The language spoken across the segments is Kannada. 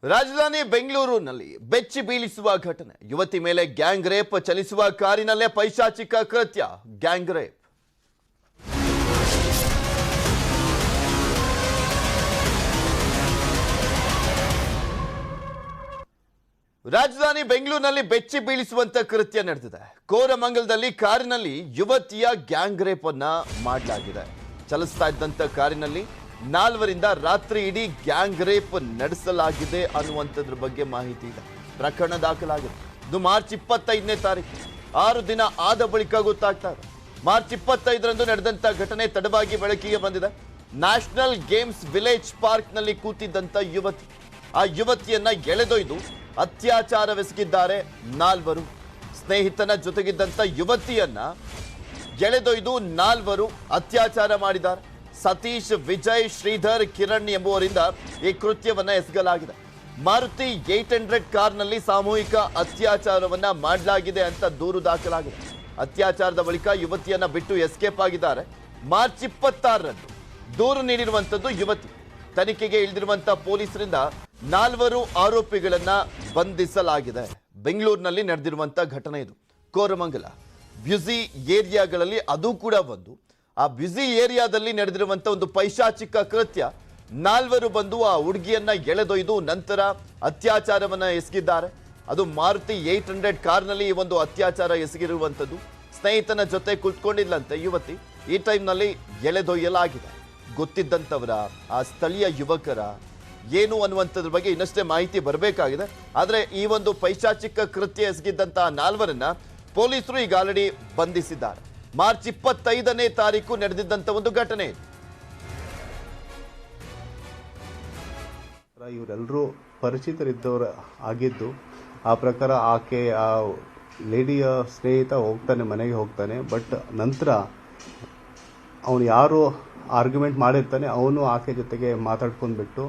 ರಾಜಧಾನಿ ಬೆಂಗಳೂರಿನಲ್ಲಿ ಬೆಚ್ಚಿ ಬೀಳಿಸುವ ಘಟನೆ. ಯುವತಿ ಮೇಲೆ ಗ್ಯಾಂಗ್ ರೇಪ್. ಚಲಿಸುವ ಕಾರಿನಲ್ಲೇ ಪೈಶಾಚಿಕ ಕೃತ್ಯ. Gang rape. ರಾಜಧಾನಿ ಬೆಂಗಳೂರಿನಲ್ಲಿ ಬೆಚ್ಚಿ ಬೀಳಿಸುವಂತ ಕೃತ್ಯ ನಡೆದಿದೆ. ಕೋರಮಂಗಲದಲ್ಲಿ ಕಾರಿನಲ್ಲಿ ಯುವತಿಯ ಗ್ಯಾಂಗ್ ರೇಪ್ ಅನ್ನ ಮಾಡಲಾಗಿದೆ. ಚಲಿಸ್ತಾ ಇದ್ದಂತ ಕಾರಿನಲ್ಲಿ 4ರಿಂದ ರಾತ್ರಿ ಇಡೀ ಗ್ಯಾಂಗ್ ರೇಪ್ ನಡೆಸಲಾಗಿದೆ ಅನ್ನುವಂಥದ್ರ ಬಗ್ಗೆ ಮಾಹಿತಿ ಇದೆ. ಪ್ರಕರಣ ದಾಖಲಾಗಿದೆ. ಇದು ಮಾರ್ಚ್ 25ನೇ ತಾರೀಕು, 6 ದಿನ ಆದ ಬಳಿಕ ಗೊತ್ತಾಗ್ತಾ ಇದೆ. ಮಾರ್ಚ್ 25ರಂದು ನಡೆದಂತ ಘಟನೆ ತಡವಾಗಿ ಬೆಳಕಿಗೆ ಬಂದಿದೆ. ನ್ಯಾಷನಲ್ ಗೇಮ್ಸ್ ವಿಲೇಜ್ ಪಾರ್ಕ್ ನಲ್ಲಿ ಕೂತಿದ್ದಂತ ಯುವತಿ, ಆ ಯುವತಿಯನ್ನ ಎಳೆದೊಯ್ದು ಅತ್ಯಾಚಾರವೆಸಗಿದ್ದಾರೆ 4. ಸ್ನೇಹಿತನ ಜೊತೆಗಿದ್ದಂತ ಯುವತಿಯನ್ನ ಎಳೆದೊಯ್ದು 4 ಅತ್ಯಾಚಾರ ಮಾಡಿದ್ದಾರೆ. ಸತೀಶ್, ವಿಜಯ್, ಶ್ರೀಧರ್, ಕಿರಣ್ ಎಂಬುವರಿಂದ ಈ ಕೃತ್ಯವನ್ನ ಎಸಗಲಾಗಿದೆ. ಮಾರುತಿ 800 ಕಾರ್ನಲ್ಲಿ ಸಾಮೂಹಿಕ ಅತ್ಯಾಚಾರವನ್ನ ಮಾಡಲಾಗಿದೆ ಅಂತ ದೂರು ದಾಖಲಾಗಿದೆ. ಅತ್ಯಾಚಾರದ ಬಳಿಕ ಯುವತಿಯನ್ನ ಬಿಟ್ಟು ಎಸ್ಕೇಪ್ ಆಗಿದ್ದಾರೆ. ಮಾರ್ಚ್ 26ರಂದು ದೂರು ನೀಡಿರುವಂತದ್ದು ಯುವತಿ. ತನಿಖೆಗೆ ಇಳಿದಿರುವಂತಹ ಪೊಲೀಸರಿಂದ 4 ಆರೋಪಿಗಳನ್ನ ಬಂಧಿಸಲಾಗಿದೆ. ಬೆಂಗಳೂರಿನಲ್ಲಿ ನಡೆದಿರುವಂತಹ ಘಟನೆ ಇದು. ಕೋರಮಂಗಲ ಬ್ಯುಸಿ ಏರಿಯಾಗಳಲ್ಲಿ ಅದು ಕೂಡ ಒಂದು. ಆ ಬ್ಯುಸಿ ಏರಿಯಾದಲ್ಲಿ ನಡೆದಿರುವಂತ ಒಂದು ಪೈಶಾಚಿಕ ಕೃತ್ಯ. 4 ಬಂದು ಆ ಹುಡುಗಿಯನ್ನ ಎಳೆದೊಯ್ದು ನಂತರ ಅತ್ಯಾಚಾರವನ್ನ ಎಸಗಿದ್ದಾರೆ. ಅದು ಮಾರುತಿ 800 ಕಾರ್ನಲ್ಲಿ ಈ ಒಂದು ಅತ್ಯಾಚಾರ ಎಸಗಿರುವಂತದ್ದು. ಸ್ನೇಹಿತನ ಜೊತೆ ಕುಳಿತುಕೊಂಡಿದ್ಲಂತೆ ಯುವತಿ. ಈ ಟೈಮ್ನಲ್ಲಿ ಎಳೆದೊಯ್ಯಲಾಗಿದೆ. ಗೊತ್ತಿದ್ದಂಥವರ, ಆ ಸ್ಥಳೀಯ ಯುವಕರ ಏನು ಅನ್ನುವಂಥದ್ರ ಬಗ್ಗೆ ಇನ್ನಷ್ಟೇ ಮಾಹಿತಿ ಬರಬೇಕಾಗಿದೆ. ಆದರೆ ಈ ಒಂದು ಪೈಶಾಚಿಕ ಕೃತ್ಯ ಎಸಗಿದ್ದಂತಹ 4ರನ್ನ ಪೊಲೀಸರು ಈಗ ಆಲ್ರೆಡಿ ಬಂಧಿಸಿದ್ದಾರೆ. ಮಾರ್ಚ್ 25ನೇ ತಾರೀಕು ನಡೆದಿದ್ದಂತ ಒಂದು ಘಟನೆ. ಇವರೆಲ್ಲರೂ ಪರಿಚಿತರಿದ್ದವರು ಆಗಿದ್ದು, ಆ ಪ್ರಕಾರ ಆಕೆ ಆ ಲೇಡಿಯ ಸ್ನೇಹಿತ ಮನೆಗೆ ಹೋಗ್ತಾನೆ. ಬಟ್ ನಂತರ ಅವನು ಯಾರು ಆರ್ಗ್ಯುಮೆಂಟ್ ಮಾಡಿರ್ತಾನೆ ಅವನು ಆಕೆ ಜೊತೆಗೆ ಮಾತಾಡ್ಕೊಂಡ್ಬಿಟ್ಟು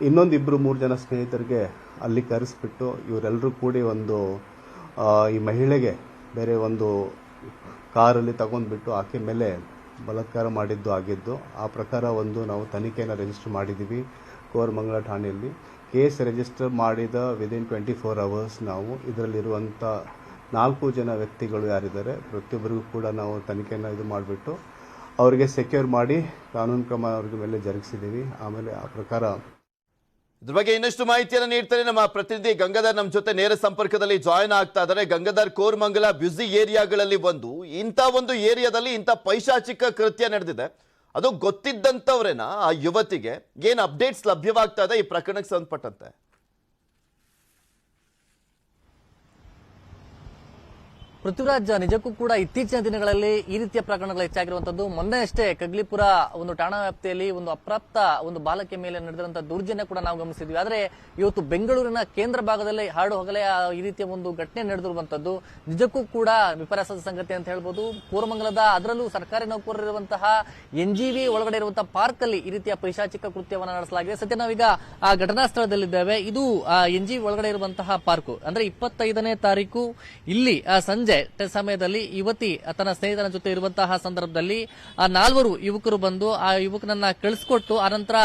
ಇನ್ನೊಂದು 2-3 ಜನ ಸ್ನೇಹಿತರಿಗೆ ಅಲ್ಲಿ ಕರೆಸ್ಬಿಟ್ಟು ಇವರೆಲ್ಲರೂ ಕೂಡಿ ಒಂದು ಈ ಮಹಿಳೆಗೆ ಬೇರೆ ಒಂದು ಕಾರಲ್ಲಿ ತಗೊಂಡ್ಬಿಟ್ಟು ಆಕೆ ಮೇಲೆ ಬಲಾತ್ಕಾರ ಮಾಡಿದ್ದು ಆಗಿದ್ದು. ಆ ಪ್ರಕಾರ ಒಂದು ನಾವು ತನಿಖೆಯನ್ನು ರಿಜಿಸ್ಟರ್ ಮಾಡಿದ್ದೀವಿ ಕೋರಮಂಗಲ ಠಾಣೆಯಲ್ಲಿ. ಕೇಸ್ ರಿಜಿಸ್ಟರ್ ಮಾಡಿದ ವಿದಿನ್ 24 hours ನಾವು ಇದರಲ್ಲಿರುವಂಥ 4 ಜನ ವ್ಯಕ್ತಿಗಳು ಯಾರಿದ್ದಾರೆ ಪ್ರತಿಯೊಬ್ಬರಿಗೂ ಕೂಡ ನಾವು ತನಿಖೆಯನ್ನು ಇದು ಮಾಡಿಬಿಟ್ಟು ಅವರಿಗೆ ಸೆಕ್ಯೂರ್ ಮಾಡಿ ಕಾನೂನು ಕ್ರಮ ಅವ್ರಿಗೆ ಮೇಲೆ ಜರುಗಿಸಿದ್ದೀವಿ. ಆಮೇಲೆ ಆ ಪ್ರಕಾರ ಇದ್ರ ಬಗ್ಗೆ ಇನ್ನಷ್ಟು ಮಾಹಿತಿಯನ್ನು ನೀಡ್ತಾರೆ ನಮ್ಮ ಪ್ರತಿನಿಧಿ ಗಂಗಾಧರ್. ನಮ್ಮ ಜೊತೆ ನೇರ ಸಂಪರ್ಕದಲ್ಲಿ ಜಾಯಿನ್ ಆಗ್ತಾ ಇದ್ದಾರೆ. ಗಂಗಾಧರ್, ಕೋರಮಂಗಲ ಬ್ಯುಸಿ ಏರಿಯಾಗಳಲ್ಲಿ ಇಂಥ ಒಂದು ಏರಿಯಾದಲ್ಲಿ ಇಂಥ ಪೈಶಾಚಿಕ ಕೃತ್ಯ ನಡೆದಿದೆ. ಅದು ಗೊತ್ತಿದ್ದಂಥವ್ರೇನಾ ಆ ಯುವತಿಗೆ? ಏನು ಅಪ್ಡೇಟ್ಸ್ ಲಭ್ಯವಾಗ್ತಾ ಇದೆ ಈ ಪ್ರಕರಣಕ್ಕೆ ಸಂಬಂಧಪಟ್ಟಂತೆ? ಪೃಥ್ವಿರಾಜ್, ನಿಜಕ್ಕೂ ಕೂಡ ಇತ್ತೀಚಿನ ದಿನಗಳಲ್ಲಿ ಈ ರೀತಿಯ ಪ್ರಕರಣಗಳು ಹೆಚ್ಚಾಗಿರುವಂತದ್ದು. ಮೊನ್ನೆ ಅಷ್ಟೇ ಕಗ್ಲಿಪುರ ಒಂದು ಠಾಣಾ ವ್ಯಾಪ್ತಿಯಲ್ಲಿ ಒಂದು ಅಪ್ರಾಪ್ತ ಒಂದು ಬಾಲಕಿ ಮೇಲೆ ನಡೆದಿರುವಂತಹ ದೌರ್ಜನ್ಯ ಕೂಡ ನಾವು ಗಮನಿಸಿದ್ವಿ. ಆದ್ರೆ ಇವತ್ತು ಬೆಂಗಳೂರಿನ ಕೇಂದ್ರ ಭಾಗದಲ್ಲಿ ಹಾಡು ಹಗಲೇ ಈ ರೀತಿಯ ಒಂದು ಘಟನೆ ನಡೆದಿರುವಂತದ್ದು ನಿಜಕ್ಕೂ ಕೂಡ ವಿಪರ್ಯಾಸದ ಸಂಗತಿ ಅಂತ ಹೇಳ್ಬೋದು. ಕೋರಮಂಗಲದ, ಅದರಲ್ಲೂ ಸರ್ಕಾರಿ ನೌಕರರಿರುವಂತಹ NGV ಒಳಗಡೆ ಇರುವಂತಹ ಪಾರ್ಕ್ ಅಲ್ಲಿ ಈ ರೀತಿಯ ಪೈಶಾಚಿಕ ಕೃತ್ಯವನ್ನು ನಡೆಸಲಾಗಿದೆ. ಸದ್ಯ ನಾವೀಗ ಆ ಘಟನಾ ಸ್ಥಳದಲ್ಲಿದ್ದೇವೆ. ಇದು NGV ಒಳಗಡೆ ಇರುವಂತಹ ಪಾರ್ಕ್. ಅಂದ್ರೆ 25ನೇ ತಾರೀಕು ಇಲ್ಲಿ ಸಂಜೆ ಸಮಯದಲ್ಲಿ ಯುವತಿ ತನ್ನ ಸ್ನೇಹಿತನ ಜೊತೆ ಇರುವಂತಹ ಸಂದರ್ಭದಲ್ಲಿ ಆ 4 ಯುವಕರು ಬಂದು ಆ ಯುವಕನನ್ನ ಕಳಿಸ್ಕೊಟ್ಟು ಆನಂತರ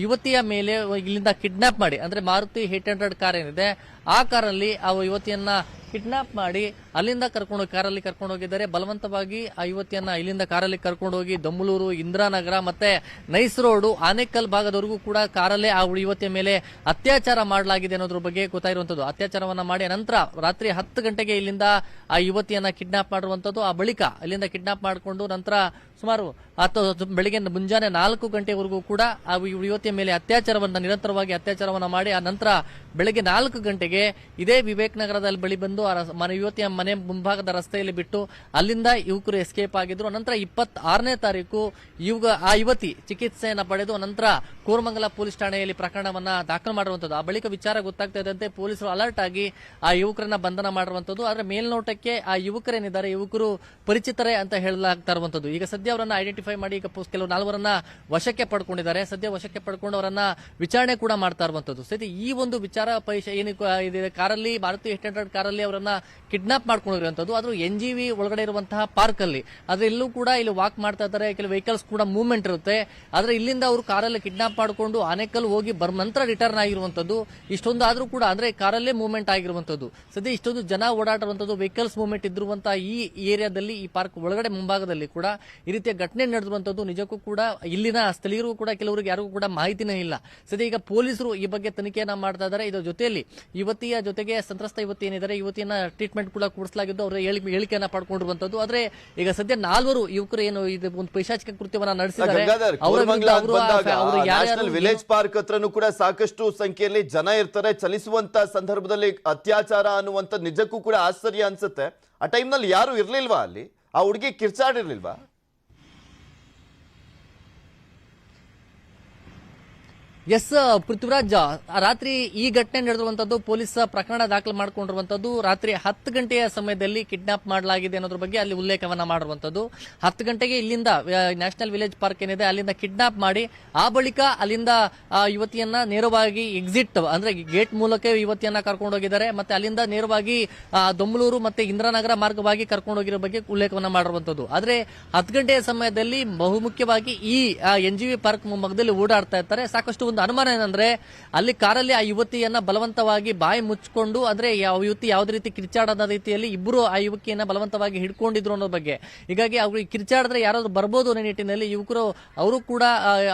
ಯುವತಿಯ ಮೇಲೆ ಇಲ್ಲಿಂದ ಕಿಡ್ನಾಪ್ ಮಾಡಿ, ಅಂದ್ರೆ ಮಾರುತಿ 800 ಕಾರ್ ಏನಿದೆ ಆ ಕಾರಲ್ಲಿ ಆ ಯುವತಿಯನ್ನ ಕಿಡ್ನಾಪ್ ಮಾಡಿ ಅಲ್ಲಿಂದ ಕಾರಲ್ಲಿ ಕರ್ಕೊಂಡು ಹೋಗಿದ್ದಾರೆ. ಬಲವಂತವಾಗಿ ಆ ಯುವತಿಯನ್ನ ಇಲ್ಲಿಂದ ಕಾರಲ್ಲಿ ಕರ್ಕೊಂಡು ಹೋಗಿ ದೊಮ್ಮಲೂರು, ಇಂದಿರಾನಗರ ಮತ್ತೆ ನೈಸ್ ರೋಡ್, ಆನೇಕಲ್ ಭಾಗದವರೆಗೂ ಕೂಡ ಕಾರಲ್ಲೇ ಆ ಯುವತಿಯ ಮೇಲೆ ಅತ್ಯಾಚಾರ ಮಾಡಲಾಗಿದೆ ಅನ್ನೋದ್ರ ಬಗ್ಗೆ ಗೊತ್ತಾಗಿರುವಂತದ್ದು. ಅತ್ಯಾಚಾರವನ್ನ ಮಾಡಿ ನಂತರ ರಾತ್ರಿ 10 ಗಂಟೆಗೆ ಇಲ್ಲಿಂದ ಆ ಯುವತಿಯನ್ನ ಕಿಡ್ನಾಪ್ ಮಾಡಿರುವಂತದ್ದು. ಆ ಬಳಿಕ ಅಲ್ಲಿಂದ ಕಿಡ್ನಾಪ್ ಮಾಡಿಕೊಂಡು ನಂತರ ಸುಮಾರು ಬೆಳಿಗ್ಗೆ ಮುಂಜಾನೆ 4 ಗಂಟೆವರೆಗೂ ಕೂಡ ಆ ಯುವತಿಯ ಮೇಲೆ ನಿರಂತರವಾಗಿ ಅತ್ಯಾಚಾರವನ್ನ ಮಾಡಿ ಆ ನಂತರ ಬೆಳಗ್ಗೆ 4 ಗಂಟೆಗೆ ಇದೇ ವಿವೇಕ್ ನಗರದಲ್ಲಿ ಬಳಿ ಬಂದು ಯುವತಿಯ ಮನೆ ಮುಂಭಾಗದ ರಸ್ತೆಯಲ್ಲಿ ಬಿಟ್ಟು ಅಲ್ಲಿಂದ ಯುವಕರು ಎಸ್ಕೇಪ್ ಆಗಿದ್ರು. ನಂತರ 26ನೇ ತಾರೀಕು ಆ ಯುವತಿ ಚಿಕಿತ್ಸೆಯನ್ನ ಪಡೆದು ನಂತರ ಕೋರಮಂಗಲ ಪೊಲೀಸ್ ಠಾಣೆಯಲ್ಲಿ ಪ್ರಕರಣವನ್ನ ದಾಖಲು ಮಾಡಿರುವಂತದ್ದು. ಆ ಬಳಿಕ ವಿಚಾರ ಗೊತ್ತಾಗ್ತಾ ಇದ್ದಂತೆ ಪೊಲೀಸರು ಅಲರ್ಟ್ ಆಗಿ ಆ ಯುವಕರನ್ನ ಬಂಧನ ಮಾಡಿರುವಂತದ್ದು. ಆದ್ರೆ ಮೇಲ್ನೋಟಕ್ಕೆ ಆ ಯುವಕರೇನಿದ್ದಾರೆ ಯುವಕರು ಪರಿಚಿತರೇ ಅಂತ ಹೇಳಲಾಗ್ತಾ ಇರುವಂತದ್ದು. ಈಗ ಸದ್ಯ ಅವರನ್ನ ಐಡೆಂಟಿಫೈ ಐಡೆಂಟಿಫೈ ಮಾಡಿ ಈಗ ಕೆಲವು 4 ವಶಕ್ಕೆ ಪಡ್ಕೊಂಡಿದ್ದಾರೆ. ಸದ್ಯ ವಶಕ್ಕೆ ಪಡ್ಕೊಂಡು ಅವರನ್ನ ವಿಚಾರಣೆ ಕೂಡ ಮಾಡ್ತಾ ಇರುವಂತದ್ದು. ಸದ್ಯ ಈ ಒಂದು ವಿಚಾರ ಇದೆ ಕಾರಲ್ಲಿ, ಮಾರುತಿ 800 ಕಾರಲ್ಲಿ ಅವರನ್ನ ಕಿಡ್ನಾಪ್ ಮಾಡ್ಕೊಂಡಿರುವಂತದ್ದು. ಆದ್ರೂ NGV ಒಳಗಡೆ ಇರುವಂತಹ ಪಾರ್ಕ್ ಅಲ್ಲಿ ಆದ್ರೆ ಇಲ್ಲೂ ಕೂಡ ಇಲ್ಲಿ ವಾಕ್ ಮಾಡ್ತಾ ಇದ್ದಾರೆ. ಕೆಲವು ವೆಹಿಕಲ್ಸ್ ಕೂಡ ಮೂವ್ಮೆಂಟ್ ಇರುತ್ತೆ. ಆದ್ರೆ ಇಲ್ಲಿಂದ ಅವರು ಕಾರಲ್ಲಿ ಕಿಡ್ನಾಪ್ ಮಾಡಿಕೊಂಡು ಆನೇಕಲ್ ಹೋಗಿ ನಂತರ ರಿಟರ್ನ್ ಆಗಿರುವಂತದ್ದು. ಇಷ್ಟೊಂದು ಆದ್ರೂ ಕೂಡ ಅಂದ್ರೆ ಕಾರಲ್ಲೇ ಮೂವ್ಮೆಂಟ್ ಆಗಿರುವಂತದ್ದು. ಸದ್ಯ ಇಷ್ಟೊಂದು ಜನ ಓಡಾಡುವಂತದ್ದು, ವೆಹಿಕಲ್ಸ್ ಮೂವ್ಮೆಂಟ್ ಇದ್ದಿರುವಂತಹ ಈ ಏರಿಯಾದಲ್ಲಿ, ಈ ಪಾರ್ಕ್ ಒಳಗಡೆ ಮುಂಭಾಗದಲ್ಲಿ ಕೂಡ ಈ ರೀತಿಯ ಘಟನೆ ನಡೆದಿರುವಂತದ್ದು ನಿಜಕ್ಕೂ ಕೂಡ ಇಲ್ಲಿನ ಸ್ಥಳೀಯರಿಗೂ ಕೂಡ ಕೆಲವರಿಗೆ ಯಾರಿಗೂ ಕೂಡ ಮಾಹಿತಿನೇ ಇಲ್ಲ. ಸದ್ಯ ಈಗ ಪೊಲೀಸರು ಈ ಬಗ್ಗೆ ತನಿಖೆಯನ್ನ ಮಾಡ್ತಾ ಇದ್ದಾರೆ. ಇದರ ಜೊತೆಯಲ್ಲಿ ಯುವತಿಯ ಜೊತೆಗೆ ಸಂತ್ರಸ್ತ ಯುವತಿ ಏನಿದ್ದಾರೆ, ಯುವತಿಯನ್ನ ಟ್ರೀಟ್ಮೆಂಟ್ ಕೂಡ ಕೊಡಿಸಲಾಗಿದ್ದು ಅವರ ಹೇಳಿಕೆಯನ್ನ ಪಡ್ಕೊಂಡಿರುವಂತದ್ದು. ಆದ್ರೆ ಈಗ ಸದ್ಯ 4 ಯುವಕರು ಏನು ಇದು ಒಂದು ಪೈಶಾಚಿಕ ಕೃತ್ಯವನ್ನ ನಡೆಸಿದ್ದಾರೆ. ವಿಲೇಜ್ ಪಾರ್ಕ್ ಹತ್ರನೂ ಕೂಡ ಸಾಕಷ್ಟು ಸಂಖ್ಯೆಯಲ್ಲಿ ಜನ ಇರ್ತಾರೆ. ಚಲಿಸುವಂತ ಸಂದರ್ಭದಲ್ಲಿ ಅತ್ಯಾಚಾರ ಅನ್ನುವಂತ ನಿಜಕ್ಕೂ ಕೂಡ ಆಶ್ಚರ್ಯ ಅನ್ಸುತ್ತೆ. ಆ ಟೈಮ್ ನಲ್ಲಿ ಯಾರು ಇರ್ಲಿಲ್ವಾ ಅಲ್ಲಿ? ಆ ಹುಡುಗಿ ಕಿರ್ಚಾಡಿರ್ಲಿಲ್ವಾ? ಎಸ್ ಪೃಥ್ವಿರಾಜ್, ರಾತ್ರಿ ಈ ಘಟನೆ ನಡೆದಿರುವಂತದ್ದು, ಪೊಲೀಸ್ ಪ್ರಕರಣ ದಾಖಲು ಮಾಡಿಕೊಂಡಿರುವಂತದ್ದು ರಾತ್ರಿ 10 ಗಂಟೆಯ ಸಮಯದಲ್ಲಿ ಕಿಡ್ನಾಪ್ ಮಾಡಲಾಗಿದೆ ಅನ್ನೋದ್ರ ಬಗ್ಗೆ ಅಲ್ಲಿ ಉಲ್ಲೇಖವನ್ನ ಮಾಡಿರುವಂತದ್ದು. 10 ಗಂಟೆಗೆ ಇಲ್ಲಿಂದ ನ್ಯಾಷನಲ್ ವಿಲೇಜ್ ಪಾರ್ಕ್ ಏನಿದೆ ಅಲ್ಲಿಂದ ಕಿಡ್ನಾಪ್ ಮಾಡಿ ಆ ಬಳಿಕ ಅಲ್ಲಿಂದ ಯುವತಿಯನ್ನ ನೇರವಾಗಿ ಎಕ್ಸಿಟ್ ಅಂದ್ರೆ ಗೇಟ್ ಮೂಲಕ ಯುವತಿಯನ್ನ ಕರ್ಕೊಂಡು ಹೋಗಿದ್ದಾರೆ. ಮತ್ತೆ ಅಲ್ಲಿಂದ ನೇರವಾಗಿ ದೊಮ್ಮಲೂರು ಮತ್ತೆ ಇಂದ್ರಾನಗರ ಮಾರ್ಗವಾಗಿ ಕರ್ಕೊಂಡು ಹೋಗಿರೋ ಬಗ್ಗೆ ಉಲ್ಲೇಖವನ್ನ ಮಾಡಿರುವಂತದ್ದು. ಆದ್ರೆ 10 ಗಂಟೆಯ ಸಮಯದಲ್ಲಿ ಬಹುಮುಖ್ಯವಾಗಿ ಈ NGV ಪಾರ್ಕ್ ಮುಂಭಾಗದಲ್ಲಿ ಓಡಾಡ್ತಾ ಇರ್ತಾರೆ. ಸಾಕಷ್ಟು ಒಂದು ಅನುಮಾನ ಏನಂದ್ರೆ ಅಲ್ಲಿ ಕಾರಲ್ಲಿ ಆ ಯುವತಿಯನ್ನ ಬಲವಂತವಾಗಿ ಬಾಯಿ ಮುಚ್ಚಿಕೊಂಡು, ಅಂದ್ರೆ ಯುವತಿ ಯಾವುದೇ ರೀತಿ ಕಿರ್ಚಾಡದ ರೀತಿಯಲ್ಲಿ ಇಬ್ಬರು ಆ ಯುವತಿಯನ್ನ ಬಲವಂತವಾಗಿ ಹಿಡ್ಕೊಂಡಿದ್ರು ಅನ್ನೋ ಬಗ್ಗೆ. ಹೀಗಾಗಿ ಅವ್ರಿಗೆ ಕಿರ್ಚಾಡಿದ್ರೆ ಯಾರಾದ್ರೂ ಬರ್ಬೋದು ಅನ್ನೋ ನಿಟ್ಟಿನಲ್ಲಿ ಯುವಕರು ಅವರು ಕೂಡ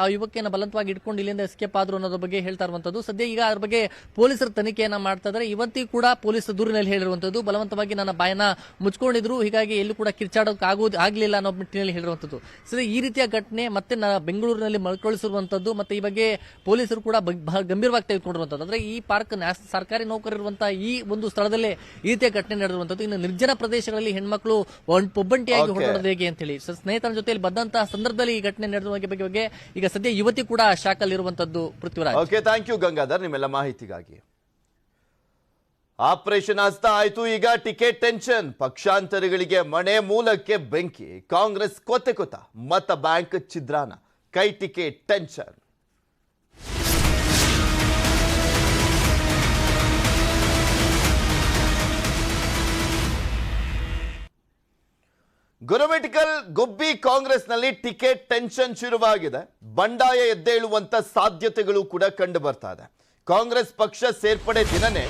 ಆ ಯುವಕಿಯನ್ನ ಬಲವಂತವಾಗಿ ಹಿಡ್ಕೊಂಡು ಇಲ್ಲಿಂದ ಎಸ್ಕೇಪ್ ಆದ್ರು ಅನ್ನೋದ್ರ ಬಗ್ಗೆ ಹೇಳ್ತಾ ಇರುವಂತದ್ದು. ಸದ್ಯ ಈಗ ಅದ್ರ ಬಗ್ಗೆ ಪೊಲೀಸರು ತನಿಖೆಯನ್ನ ಮಾಡ್ತಾ ಇದ್ದಾರೆ. ಯುವತಿ ಕೂಡ ಪೊಲೀಸ್ ದೂರಿನಲ್ಲಿ ಹೇಳಿರುವಂತದ್ದು, ಬಲವಂತವಾಗಿ ನನ್ನ ಬಾಯನ್ನ ಮುಚ್ಕೊಂಡಿದ್ರು, ಹೀಗಾಗಿ ಎಲ್ಲೂ ಕೂಡ ಕಿರ್ಚಾಡೋಕೆ ಆಗ್ಲಿಲ್ಲ ಅನ್ನೋ ನಿಟ್ಟಿನಲ್ಲಿ ಹೇಳಿರುವಂತದ್ದು. ಸದ್ಯ ಈ ರೀತಿಯ ಘಟನೆ ಮತ್ತೆ ಬೆಂಗಳೂರಿನಲ್ಲಿ ಮರುಕಳಿಸಿರುವಂತದ್ದು. ಮತ್ತೆ ಈ ಬಗ್ಗೆ ಪೊಲೀಸರು ಕೂಡ ಗಂಭೀರವಾಗಿ ತೆಗೆದುಕೊಂಡಿರುವಂತದ್ದು. ಅಂದ್ರೆ ಈ ಪಾರ್ಕ್ ಸರ್ಕಾರಿ ನೌಕರರಿರುವಂತಹ ಈ ಒಂದು ಸ್ಥಳದಲ್ಲೇ ಈ ರೀತಿಯ ಘಟನೆ ನಡೆದಿರುವಂತದ್ದು. ಇನ್ನು ನಿರ್ಜನ ಪ್ರದೇಶಗಳಲ್ಲಿ ಹೆಣ್ಮಕ್ಳು ಒಬ್ಬಂಟಿಯಾಗಿ ಹೊರಡೋದು ಹೇಗೆ ಅಂತ ಹೇಳಿ ಸ್ನೇಹಿತರ ಜೊತೆಯಲ್ಲಿ ಬಂದಂತಹ ಸಂದರ್ಭದಲ್ಲಿ ಈ ಘಟನೆ ನಡೆದ ಬಗ್ಗೆ ಈಗ ಸದ್ಯ ಯುವತಿ ಕೂಡ ಶಾಕ್ ಅಲ್ಲಿ ಇರುವಂತದ್ದು. Prithviraj, okay, thank you Gangadhar ನಿಮ್ಮೆಲ್ಲ ಮಾಹಿತಿಗಾಗಿ. ಆಪರೇಷನ್ ಹಸ್ತ ಆಯ್ತು, ಈಗ ಟಿಕೆಟ್ ಟೆನ್ಷನ್. ಪಕ್ಷಾಂತರಿಗಳಿಗೆ ಮನೆ ಮೂಲಕ್ಕೆ ಬೆಂಕಿ. ಕಾಂಗ್ರೆಸ್ ಕೊತ್ತ ಮತ ಬ್ಯಾಂಕ್ ಛಿದ್ರಾನ. ಕೈ ಟಿಕೆಟ್ ಟೆನ್ಷನ್. ಗುರುಮಿಠಕಲ್ ಗುಬ್ಬಿ ಕಾಂಗ್ರೆಸ್ನಲ್ಲಿ ಟಿಕೆಟ್ ಟೆನ್ಷನ್ ಶುರುವಾಗಿದೆ. ಬಂಡಾಯ ಎದ್ದೇಳುವಂತ ಸಾಧ್ಯತೆಗಳು ಕೂಡ ಕಂಡು ಬರ್ತಾ ಇದೆ. ಕಾಂಗ್ರೆಸ್ ಪಕ್ಷ ಸೇರ್ಪಡೆ ದಿನನೇ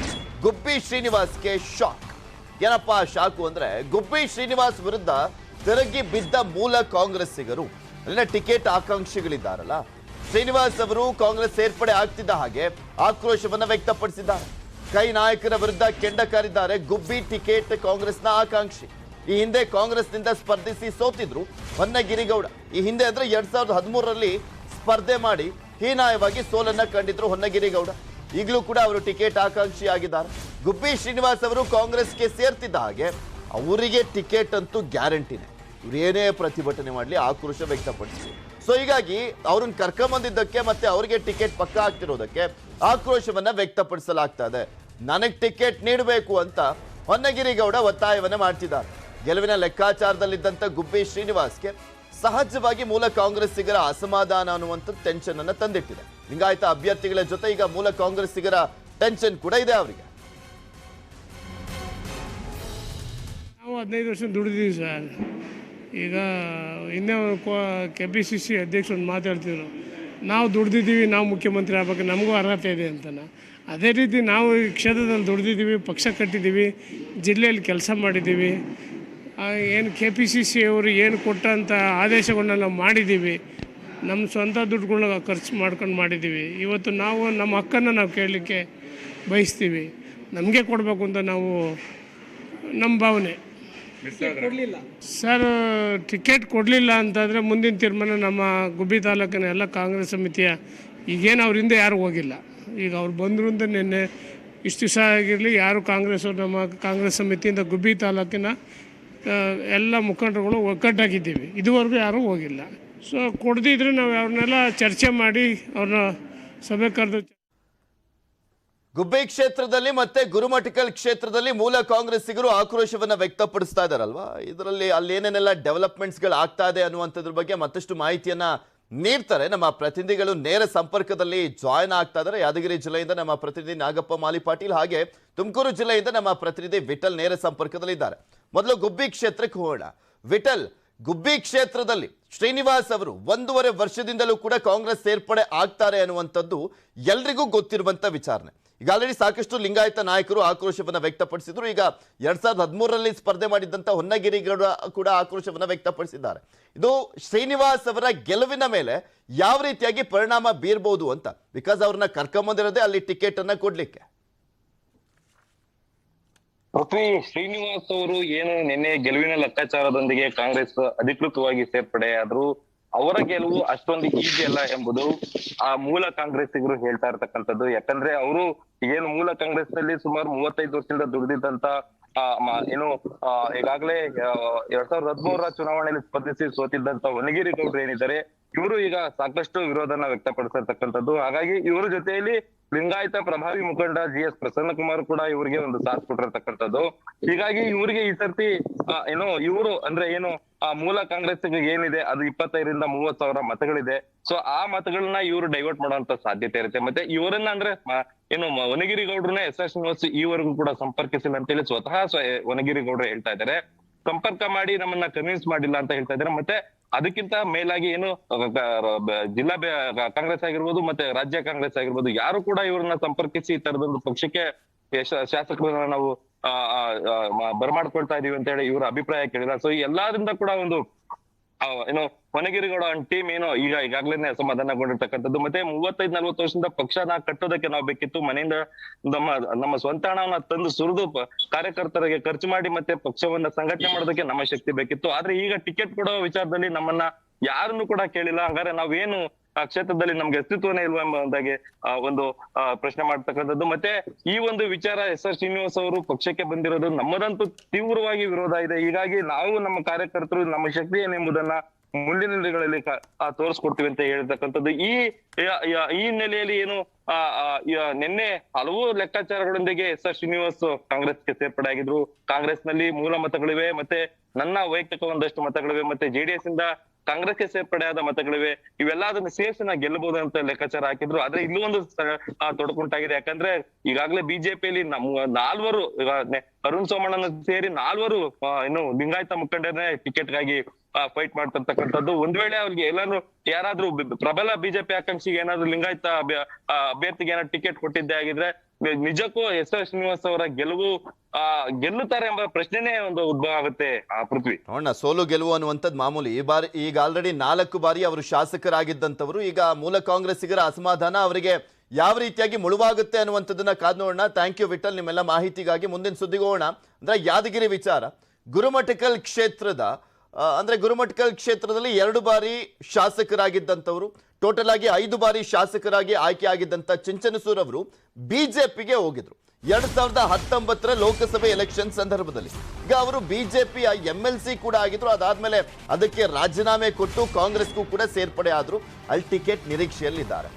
ಗುಬ್ಬಿ ಶ್ರೀನಿವಾಸ್ಗೆ ಶಾಕ್. ಏನಪ್ಪಾ ಶಾಕು ಅಂದ್ರೆ, ಗುಬ್ಬಿ ಶ್ರೀನಿವಾಸ್ ವಿರುದ್ಧ ತಿರುಗಿ ಬಿದ್ದ ಮೂಲ ಕಾಂಗ್ರೆಸ್ಸಿಗರು, ಅಲ್ಲಿನ ಟಿಕೆಟ್ ಆಕಾಂಕ್ಷಿಗಳಿದ್ದಾರಲ್ಲ, ಶ್ರೀನಿವಾಸ್ ಅವರು ಕಾಂಗ್ರೆಸ್ ಸೇರ್ಪಡೆ ಆಗ್ತಿದ್ದ ಹಾಗೆ ಆಕ್ರೋಶವನ್ನ ವ್ಯಕ್ತಪಡಿಸಿದ್ದಾರೆ. ಕೈ ನಾಯಕರ ವಿರುದ್ಧ ಕೆಂಡ ಕಾರಿದ್ದಾರೆ ಗುಬ್ಬಿ ಟಿಕೆಟ್ ಕಾಂಗ್ರೆಸ್ನ ಆಕಾಂಕ್ಷಿ. ಈ ಹಿಂದೆ ಕಾಂಗ್ರೆಸ್ನಿಂದ ಸ್ಪರ್ಧಿಸಿ ಸೋತಿದ್ರು ಹೊನ್ನಗಿರಿಗೌಡ. ಈ ಹಿಂದೆ ಅಂದ್ರೆ 2013ರಲ್ಲಿ ಸ್ಪರ್ಧೆ ಮಾಡಿ ಹೀನಾಯವಾಗಿ ಸೋಲನ್ನ ಕಂಡಿದ್ರು ಹೊನ್ನಗಿರಿಗೌಡ. ಈಗಲೂ ಕೂಡ ಅವರು ಟಿಕೆಟ್ ಆಕಾಂಕ್ಷಿ ಆಗಿದ್ದಾರೆ. ಗುಬ್ಬಿ ಶ್ರೀನಿವಾಸ್ ಅವರು ಕಾಂಗ್ರೆಸ್ಗೆ ಸೇರ್ತಿದ್ದ ಹಾಗೆ ಅವರಿಗೆ ಟಿಕೆಟ್ ಅಂತೂ ಗ್ಯಾರಂಟಿನೇ. ಇವ್ರು ಏನೇ ಪ್ರತಿಭಟನೆ ಮಾಡಲಿ, ಆಕ್ರೋಶ ವ್ಯಕ್ತಪಡಿಸಿ. ಸೊ ಹೀಗಾಗಿ ಅವ್ರನ್ನ ಕರ್ಕೊಂಬಂದಿದ್ದಕ್ಕೆ ಮತ್ತೆ ಅವರಿಗೆ ಟಿಕೆಟ್ ಪಕ್ಕ ಆಗ್ತಿರೋದಕ್ಕೆ ಆಕ್ರೋಶವನ್ನ ವ್ಯಕ್ತಪಡಿಸಲಾಗ್ತಾ ಇದೆ. ನನಗೆ ಟಿಕೆಟ್ ನೀಡಬೇಕು ಅಂತ ಹೊನ್ನಗಿರಿಗೌಡ ಒತ್ತಾಯವನ್ನ ಮಾಡ್ತಿದ್ದಾರೆ. ಗೆಲುವಿನ ಲೆಕ್ಕಾಚಾರದಲ್ಲಿದ್ದಂತ ಗುಬ್ಬಿ ಶ್ರೀನಿವಾಸ್ಗೆ ಸಹಜವಾಗಿ ಮೂಲ ಕಾಂಗ್ರೆಸ್ಸಿಗರ ಅಸಮಾಧಾನ ಅನ್ನುವಂಥ ಟೆನ್ಷನ್ ಅನ್ನ ತಂದಿಟ್ಟಿದೆ. ಲಿಂಗಾಯತ ಅಭ್ಯರ್ಥಿಗಳ ಜೊತೆ ಈಗ ಮೂಲ ಕಾಂಗ್ರೆಸ್ಸಿಗರ ಟೆನ್ಷನ್ ಕೂಡ ಇದೆ ಅವರಿಗೆ. ನಾವು 15 ವರ್ಷ ದುಡಿದೀವಿ ಸರ್. ಈಗ ಇನ್ನೇ KPCC ಅಧ್ಯಕ್ಷರು ಒಂದು ಮಾತಾಡ್ತಿದ್ರು, ನಾವು ದುಡ್ದಿದ್ದೀವಿ, ನಾವು ಮುಖ್ಯಮಂತ್ರಿ ಆಗ್ಬೇಕು, ನಮಗೂ ಅರ್ಹತೆ ಇದೆ ಅಂತನ. ಅದೇ ರೀತಿ ನಾವು ಈ ಕ್ಷೇತ್ರದಲ್ಲಿ ದುಡ್ದಿದ್ದೀವಿ, ಪಕ್ಷ ಕಟ್ಟಿದ್ದೀವಿ, ಜಿಲ್ಲೆಯಲ್ಲಿ ಕೆಲಸ ಮಾಡಿದ್ದೀವಿ. ಏನು KPCC ಅವರು ಏನು ಕೊಟ್ಟಂಥ ಆದೇಶಗಳನ್ನ ನಾವು ಮಾಡಿದ್ದೀವಿ. ನಮ್ಮ ಸ್ವಂತ ದುಡ್ಡುಗಳನ್ನ ಖರ್ಚು ಮಾಡ್ಕೊಂಡು ಮಾಡಿದ್ದೀವಿ. ಇವತ್ತು ನಾವು ನಮ್ಮ ಹಕ್ಕನ್ನು ನಾವು ಕೇಳಲಿಕ್ಕೆ ಬಯಸ್ತೀವಿ. ನಮಗೆ ಕೊಡಬೇಕು ಅಂತ ನಾವು ನಮ್ಮ ಭಾವನೆ. ಸರ್, ಟಿಕೆಟ್ ಕೊಡಲಿಲ್ಲ ಅಂತಂದರೆ ಮುಂದಿನ ತೀರ್ಮಾನ ನಮ್ಮ ಗುಬ್ಬಿ ತಾಲೂಕಿನ ಎಲ್ಲ ಕಾಂಗ್ರೆಸ್ ಸಮಿತಿಯ, ಈಗೇನು ಅವರಿಂದ ಯಾರು ಹೋಗಿಲ್ಲ. ಈಗ ಅವ್ರು ಬಂದರು ಅಂತ ನಿನ್ನೆ ಇಷ್ಟು ದಿವಸ ಆಗಿರಲಿ ಯಾರು ನಮ್ಮ ಕಾಂಗ್ರೆಸ್ ಸಮಿತಿಯಿಂದ ಗುಬ್ಬಿ ತಾಲೂಕಿನ ಎಲ್ಲ ಮುಖಂಡರುಗಳು ಒಗ್ಗಟ್ಟಾಗಿದ್ದೀವಿ. ಇದುವರೆಗೂ ಯಾರೂ ಹೋಗಿಲ್ಲ. ಸೊ ಕೊಡದಿದ್ರೆ ನಾವು ಅವ್ರನ್ನೆಲ್ಲ ಚರ್ಚೆ ಮಾಡಿ ಅವ್ರನ್ನ ಸಭೆ ಕರೆದು ಗುಬ್ಬಿ ಕ್ಷೇತ್ರದಲ್ಲಿ ಮತ್ತೆ ಗುರುಮಠಕಲ್ ಕ್ಷೇತ್ರದಲ್ಲಿ ಮೂಲ ಕಾಂಗ್ರೆಸ್ಸಿಗರು ಆಕ್ರೋಶವನ್ನ ವ್ಯಕ್ತಪಡಿಸ್ತಾ ಇದಾರಲ್ವಾ, ಇದರಲ್ಲಿ ಅಲ್ಲಿ ಏನೇನೆಲ್ಲ ಡೆವಲಪ್ಮೆಂಟ್ಸ್ಗಳು ಆಗ್ತಾ ಇದೆ ಅನ್ನುವಂಥದ್ರ ಬಗ್ಗೆ ಮತ್ತಷ್ಟು ಮಾಹಿತಿಯನ್ನ ನೀಡ್ತಾರೆ ನಮ್ಮ ಪ್ರತಿನಿಧಿಗಳು. ನೇರ ಸಂಪರ್ಕದಲ್ಲಿ ಜಾಯ್ನ್ ಆಗ್ತಾ ಇದ್ದಾರೆ. ಯಾದಗಿರಿ ಜಿಲ್ಲೆಯಿಂದ ನಮ್ಮ ಪ್ರತಿನಿಧಿ ನಾಗಪ್ಪ ಮಾಲಿ ಪಾಟೀಲ್, ಹಾಗೆ ತುಮಕೂರು ಜಿಲ್ಲೆಯಿಂದ ನಮ್ಮ ಪ್ರತಿನಿಧಿ ವಿಠಲ್ ನೇರ ಸಂಪರ್ಕದಲ್ಲಿ ಇದ್ದಾರೆ. ಮೊದಲು ಗುಬ್ಬಿ ಕ್ಷೇತ್ರಕ್ಕೆ ಹೋಗೋಣ. ವಿಠಲ್, ಗುಬ್ಬಿ ಕ್ಷೇತ್ರದಲ್ಲಿ ಶ್ರೀನಿವಾಸ್ ಅವರು 1.5 ವರ್ಷದಿಂದಲೂ ಕೂಡ ಕಾಂಗ್ರೆಸ್ ಸೇರ್ಪಡೆ ಆಗ್ತಾರೆ ಅನ್ನುವಂಥದ್ದು ಎಲ್ರಿಗೂ ಗೊತ್ತಿರುವಂತ ವಿಚಾರಣೆ. ಈಗ ಆಲ್ರೆಡಿ ಸಾಕಷ್ಟು ಲಿಂಗಾಯತ ನಾಯಕರು ಆಕ್ರೋಶವನ್ನ ವ್ಯಕ್ತಪಡಿಸಿದ್ರು. ಈಗ 2013ರಲ್ಲಿ ಸ್ಪರ್ಧೆ ಮಾಡಿದಂತ ಹೊನ್ನಗಿರಿಗೌಡ ಕೂಡ ಆಕ್ರೋಶವನ್ನ ವ್ಯಕ್ತಪಡಿಸಿದ್ದಾರೆ. ಇದು ಶ್ರೀನಿವಾಸ್ ಅವರ ಗೆಲುವಿನ ಮೇಲೆ ಯಾವ ರೀತಿಯಾಗಿ ಪರಿಣಾಮ ಬೀರಬಹುದು ಅಂತ, ಬಿಕಾಸ್ ಅವ್ರನ್ನ ಕರ್ಕೊಂಬಂದಿರೋದೇ ಅಲ್ಲಿ ಟಿಕೆಟ್ ಅನ್ನ ಕೊಡ್ಲಿಕ್ಕೆ. ಪೃಥ್ವಿ, ಶ್ರೀನಿವಾಸ್ ಅವರು ಏನು ನಿನ್ನೆ ಗೆಲುವಿನ ಲೆಕ್ಕಾಚಾರದೊಂದಿಗೆ ಕಾಂಗ್ರೆಸ್ ಅಧಿಕೃತವಾಗಿ ಸೇರ್ಪಡೆ ಆದ್ರೂ ಅವರ ಗೆಲುವು ಅಷ್ಟೊಂದು ಈಸಿ ಅಲ್ಲ ಎಂಬುದು ಆ ಮೂಲ ಕಾಂಗ್ರೆಸ್ಸಿಗರು ಹೇಳ್ತಾ ಇರ್ತಕ್ಕಂಥದ್ದು. ಯಾಕಂದ್ರೆ ಅವರು ಏನು ಮೂಲ ಕಾಂಗ್ರೆಸ್ ನಲ್ಲಿ ಸುಮಾರು 35 ವರ್ಷದಿಂದ ದುಡಿದಿದ್ದಂತ ಏನು ಈಗಾಗಲೇ 2013ರ ಚುನಾವಣೆಯಲ್ಲಿ ಸ್ಪರ್ಧಿಸಿ ಸೋತಿದ್ದಂತ ಹೊನ್ನಗಿರಿ ಗೌಡ್ರು ಏನಿದ್ದಾರೆ, ಇವರು ಈಗ ಸಾಕಷ್ಟು ವಿರೋಧನ ವ್ಯಕ್ತಪಡಿಸಿರ್ತಕ್ಕಂಥದ್ದು. ಹಾಗಾಗಿ ಇವರ ಜೊತೆಯಲ್ಲಿ ಲಿಂಗಾಯತ ಪ್ರಭಾವಿ ಮುಖಂಡ GS ಪ್ರಸನ್ನಕುಮಾರ್ ಕೂಡ ಇವರಿಗೆ ಒಂದು ಸಾಥ್ ಕೊಟ್ಟಿರ್ತಕ್ಕಂಥದ್ದು. ಹೀಗಾಗಿ ಇವರಿಗೆ ಈ ಸರ್ತಿ ಏನು ಇವರು ಅಂದ್ರೆ ಏನು ಆ ಮೂಲ ಕಾಂಗ್ರೆಸ್ ಏನಿದೆ ಅದು 25ರಿಂದ 30 ಸಾವಿರ ಮತಗಳಿದೆ. ಸೊ ಆ ಮತಗಳನ್ನ ಇವರು ಡೈವರ್ಟ್ ಮಾಡುವಂತ ಸಾಧ್ಯತೆ ಇರುತ್ತೆ. ಮತ್ತೆ ಇವರನ್ನ ಅಂದ್ರೆ ಏನು ಹೊನ್ನಗಿರಿ ಗೌಡ್ರನ್ನ SS ಶ್ರೀನಿವಾಸ್ ಈವರೆಗೂ ಕೂಡ ಸಂಪರ್ಕಿಸಿಲ್ಲ ಅಂತೇಳಿ ಸ್ವತಃ ಹೊನ್ನಗಿರಿ ಗೌಡ್ರು ಹೇಳ್ತಾ ಇದ್ದಾರೆ. ಸಂಪರ್ಕ ಮಾಡಿ ನಮ್ಮನ್ನ ಕನ್ವಿನ್ಸ್ ಮಾಡಿಲ್ಲ ಅಂತ ಹೇಳ್ತಾ ಇದ್ದಾರೆ. ಮತ್ತೆ ಅದಕ್ಕಿಂತ ಮೇಲಾಗಿ ಏನು ಜಿಲ್ಲಾ ಕಾಂಗ್ರೆಸ್ ಆಗಿರ್ಬೋದು ಮತ್ತೆ ರಾಜ್ಯ ಕಾಂಗ್ರೆಸ್ ಆಗಿರ್ಬೋದು ಯಾರು ಕೂಡ ಇವ್ರನ್ನ ಸಂಪರ್ಕಿಸಿ ಈ ತರದೊಂದು ಪಕ್ಷಕ್ಕೆ ಶಾಸಕರನ್ನ ನಾವು ಬರಮಾಡ್ಕೊಳ್ತಾ ಇದೀವಿ ಅಂತ ಹೇಳಿ ಇವ್ರ ಅಭಿಪ್ರಾಯ ಕೇಳಿಲ್ಲ. ಸೊ ಎಲ್ಲಾದ್ರಿಂದ ಕೂಡ ಒಂದು ಏನು ಹೊನ್ನಗಿರಿಗೌಡ ಟೀಮ್ ಏನೋ ಈಗಾಗ್ಲೇ ಅಸಮಾಧಾನಗೊಂಡಿರ್ತಕ್ಕಂಥದ್ದು. ಮತ್ತೆ 35-40 ವರ್ಷದಿಂದ ಪಕ್ಷನ ಕಟ್ಟೋದಕ್ಕೆ ನಾವು ಬೇಕಿತ್ತು, ಮನೆಯಿಂದ ನಮ್ಮ ಸ್ವಂತ ಹಣವನ್ನ ತಂದು ಸುರಿದು ಕಾರ್ಯಕರ್ತರಿಗೆ ಖರ್ಚು ಮಾಡಿ ಮತ್ತೆ ಪಕ್ಷವನ್ನ ಸಂಘಟನೆ ಮಾಡೋದಕ್ಕೆ ನಮ್ಮ ಶಕ್ತಿ ಬೇಕಿತ್ತು. ಆದ್ರೆ ಈಗ ಟಿಕೆಟ್ ಕೊಡೋ ವಿಚಾರದಲ್ಲಿ ನಮ್ಮನ್ನ ಯಾರನ್ನು ಕೂಡ ಕೇಳಿಲ್ಲ. ಹಂಗಾರೆ ನಾವೇನು ಆ ಕ್ಷೇತ್ರದಲ್ಲಿ ನಮ್ಗೆ ಅಸ್ತಿತ್ವನೇ ಇಲ್ವಾ ಎಂಬುದಾಗಿ ಒಂದು ಪ್ರಶ್ನೆ ಮಾಡ್ತಕ್ಕಂಥದ್ದು. ಮತ್ತೆ ಈ ಒಂದು ವಿಚಾರ SR ಶ್ರೀನಿವಾಸ್ ಅವರು ಪಕ್ಷಕ್ಕೆ ಬಂದಿರೋದು ನಮ್ಮದಂತೂ ತೀವ್ರವಾಗಿ ವಿರೋಧ ಇದೆ. ಹೀಗಾಗಿ ನಾವು ನಮ್ಮ ಕಾರ್ಯಕರ್ತರು ನಮ್ಮ ಶಕ್ತಿ ಏನೆಂಬುದನ್ನ ಮುಂದಿನ ದಿನಗಳಲ್ಲಿ ತೋರಿಸ್ಕೊಡ್ತೀವಿ ಅಂತ ಹೇಳ್ತಕ್ಕಂಥದ್ದು. ಈ ಹಿನ್ನೆಲೆಯಲ್ಲಿ ಏನು ನಿನ್ನೆ ಹಲವು ಲೆಕ್ಕಾಚಾರಗಳೊಂದಿಗೆ SR ಶ್ರೀನಿವಾಸ್ ಕಾಂಗ್ರೆಸ್ಗೆ ಸೇರ್ಪಡೆ ಆಗಿದ್ರು. ಕಾಂಗ್ರೆಸ್ ನಲ್ಲಿ ಮೂಲ ಮತಗಳಿವೆ, ಮತ್ತೆ ನನ್ನ ವೈಯಕ್ತಿಕ ಒಂದಷ್ಟು ಮತಗಳಿವೆ, ಮತ್ತೆ JDS ಇಂದ ಕಾಂಗ್ರೆಸ್ಗೆ ಸೇರ್ಪಡೆ ಆದ ಮತಗಳಿವೆ. ಇವೆಲ್ಲ ಅದನ್ನ ಸೇರಿಸಿ ನಾ ಗೆಲ್ಲಬಹುದು ಅಂತ ಲೆಕ್ಕಾಚಾರ ಹಾಕಿದ್ರು. ಆದ್ರೆ ಇಲ್ಲೂ ಒಂದು ತೊಡಕುಂಟಾಗಿದೆ. ಯಾಕಂದ್ರೆ ಈಗಾಗಲೇ ಬಿಜೆಪಿಯಲ್ಲಿ 4 ಅರುಣ್ ಸೋಮಣ್ಣನ ಸೇರಿ 4 ಏನು ಲಿಂಗಾಯತ ಮುಖಂಡರನ್ನೇ ಟಿಕೆಟ್ಗಾಗಿ ಫೈಟ್ ಮಾಡ್ತಿರ್ತಕ್ಕಂಥದ್ದು. ಒಂದ್ ವೇಳೆ ಅವ್ರಿಗೆ ಯಾರಾದ್ರೂ ಪ್ರಬಲ ಬಿಜೆಪಿ ಆಕಾಂಕ್ಷಿಗೆ ಏನಾದ್ರು ಲಿಂಗಾಯತ ಅಭ್ಯರ್ಥಿಗೆ ಏನಾದ್ರು ಟಿಕೆಟ್ ಕೊಟ್ಟಿದ್ದೆ ಆಗಿದ್ರೆ ನಿಜಕ್ಕೂ SR ಶ್ರೀನಿವಾಸ್ ಅವರ ಗೆಲ್ಲುತ್ತಾರೆ ಎಂಬ ಪ್ರಶ್ನೆನೇ ಒಂದು ಉದ್ಭವ ಆಗುತ್ತೆ. ಪೃಥ್ವಿ, ನೋಡೋಣ, ಸೋಲು ಗೆಲುವು ಅನ್ನುವಂಥದ್ದು ಮಾಮೂಲಿ. ಈ ಬಾರಿ ಈಗ ಆಲ್ರೆಡಿ 4 ಬಾರಿ ಅವರು ಶಾಸಕರಾಗಿದ್ದಂಥವರು. ಈಗ ಮೂಲ ಕಾಂಗ್ರೆಸ್ಸಿಗರ ಅಸಮಾಧಾನ ಅವರಿಗೆ ಯಾವ ರೀತಿಯಾಗಿ ಮುಳುವಾಗುತ್ತೆ ಅನ್ನುವಂಥದ್ದನ್ನ ಕಾದ್ ನೋಡೋಣ. ಥ್ಯಾಂಕ್ ಯು ವಿಠಲ್, ನಿಮ್ಮೆಲ್ಲ ಮಾಹಿತಿಗಾಗಿ. ಮುಂದಿನ ಸುದ್ದಿಗೆ ಹೋಗೋಣ. ಅಂದ್ರೆ ಯಾದಗಿರಿ ವಿಚಾರ. ಗುರುಮಠಕಲ್ ಕ್ಷೇತ್ರದ ಗುರುಮಠಕಲ್ ಕ್ಷೇತ್ರದಲ್ಲಿ 2 ಬಾರಿ ಶಾಸಕರಾಗಿದ್ದಂಥವರು, ಟೋಟಲ್ ಆಗಿ 5 ಬಾರಿ ಶಾಸಕರಾಗಿ ಆಯ್ಕೆ ಆಗಿದ್ದಂಥ ಚಿಂಚನಸೂರ್ ಅವರು ಬಿಜೆಪಿಗೆ ಹೋಗಿದ್ರು 2019ರ ಲೋಕಸಭೆ ಎಲೆಕ್ಷನ್ ಸಂದರ್ಭದಲ್ಲಿ. ಈಗ ಅವರು ಬಿಜೆಪಿಯ MLC ಕೂಡ ಆಗಿದ್ರು. ಅದಾದ್ಮೇಲೆ ಅದಕ್ಕೆ ರಾಜೀನಾಮೆ ಕೊಟ್ಟು ಕಾಂಗ್ರೆಸ್ಗೂ ಕೂಡ ಸೇರ್ಪಡೆ ಆದ್ರು. ಅಲ್ಲಿ ಟಿಕೆಟ್ ನಿರೀಕ್ಷೆಯಲ್ಲಿದ್ದಾರೆ.